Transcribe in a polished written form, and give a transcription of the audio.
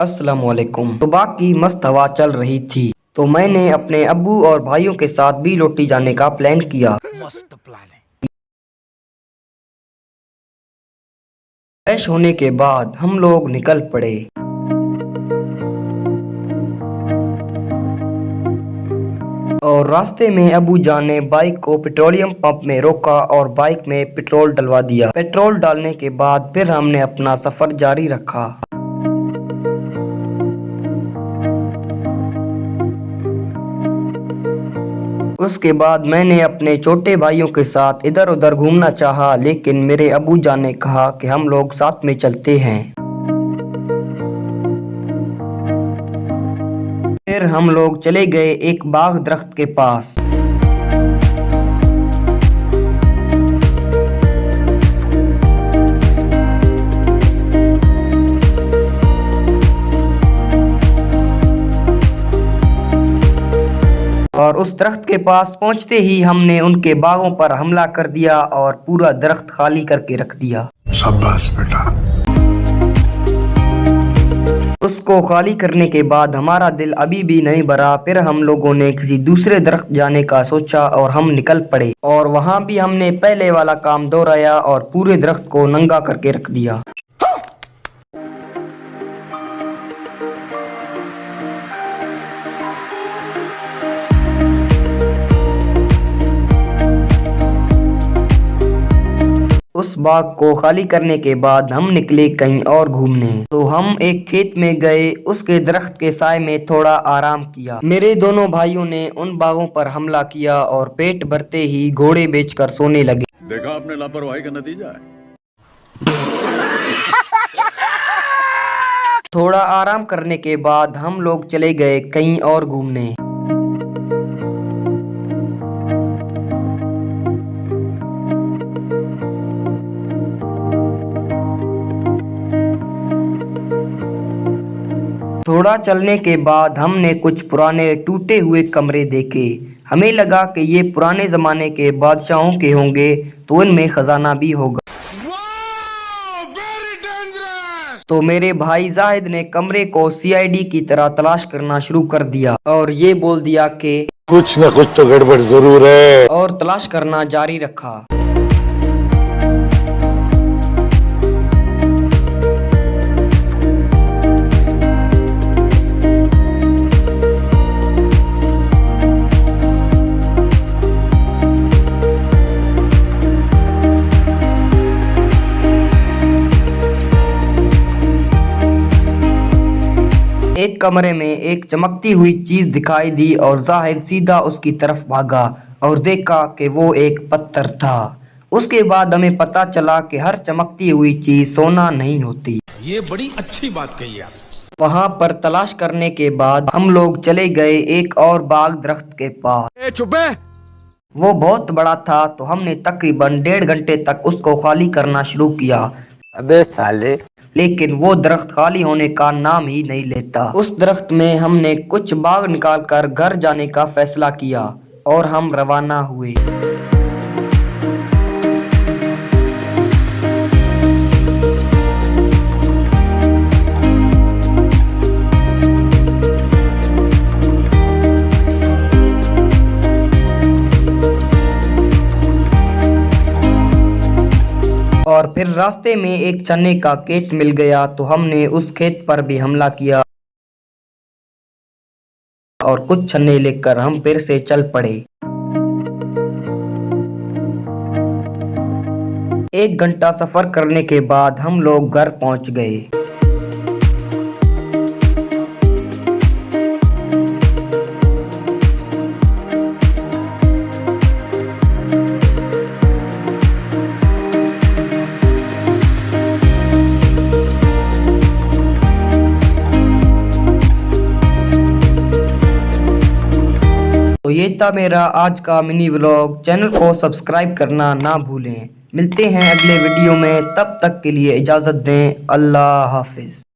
अस्सलामुअलैकुम। सुबह की मस्त हवा चल रही थी तो मैंने अपने अब्बू और भाइयों के साथ भी लोटी जाने का प्लान किया। मस्त प्लान है। फ्रेश होने के बाद हम लोग निकल पड़े और रास्ते में अबू जान ने बाइक को पेट्रोलियम पंप में रोका और बाइक में पेट्रोल डलवा दिया। पेट्रोल डालने के बाद फिर हमने अपना सफर जारी रखा। उसके बाद मैंने अपने छोटे भाइयों के साथ इधर उधर घूमना चाहा, लेकिन मेरे अबू जान ने कहा कि हम लोग साथ में चलते हैं। फिर हम लोग चले गए एक बाग दरख्त के पास। और उस दरख्त के पास पहुंचते ही हमने उनके बागों पर हमला कर दिया और पूरा दरख्त खाली करके रख दिया। शाबाश बेटा। उसको खाली करने के बाद हमारा दिल अभी भी नहीं भरा। फिर हम लोगों ने किसी दूसरे दरख्त जाने का सोचा और हम निकल पड़े और वहां भी हमने पहले वाला काम दोहराया और पूरे दरख्त को नंगा करके रख दिया। उस बाग को खाली करने के बाद हम निकले कहीं और घूमने। तो हम एक खेत में गए, उसके दरख्त के साए में थोड़ा आराम किया। मेरे दोनों भाइयों ने उन बागों पर हमला किया और पेट भरते ही घोड़े बेचकर सोने लगे। देखा आपने लापरवाही का नतीजा है। थोड़ा आराम करने के बाद हम लोग चले गए कहीं और घूमने। थोड़ा चलने के बाद हमने कुछ पुराने टूटे हुए कमरे देखे। हमें लगा कि ये पुराने जमाने के बादशाहों के होंगे तो इनमें खजाना भी होगा। तो मेरे भाई जाहिद ने कमरे को सीआईडी की तरह तलाश करना शुरू कर दिया और ये बोल दिया कि कुछ न कुछ तो गड़बड़ जरूर है, और तलाश करना जारी रखा। एक कमरे में एक चमकती हुई चीज दिखाई दी और जाहिद सीधा उसकी तरफ भागा और देखा कि वो एक पत्थर था। उसके बाद हमें पता चला कि हर चमकती हुई चीज सोना नहीं होती। ये बड़ी अच्छी बात कही आप। वहां पर तलाश करने के बाद हम लोग चले गए एक और बाग दरख्त के पास। चुप है। वो बहुत बड़ा था तो हमने तकरीबन 1.5 घंटे तक उसको खाली करना शुरू किया। अबे साले। लेकिन वो दरख्त खाली होने का नाम ही नहीं लेता। उस दरख्त में हमने कुछ बाग निकालकर घर जाने का फैसला किया और हम रवाना हुए। और फिर रास्ते में एक चने का खेत मिल गया तो हमने उस खेत पर भी हमला किया और कुछ चने लेकर हम फिर से चल पड़े। 1 घंटा सफर करने के बाद हम लोग घर पहुंच गए। तो ये था मेरा आज का मिनी व्लॉग। चैनल को सब्सक्राइब करना ना भूलें। मिलते हैं अगले वीडियो में, तब तक के लिए इजाज़त दें। अल्लाह हाफिज़।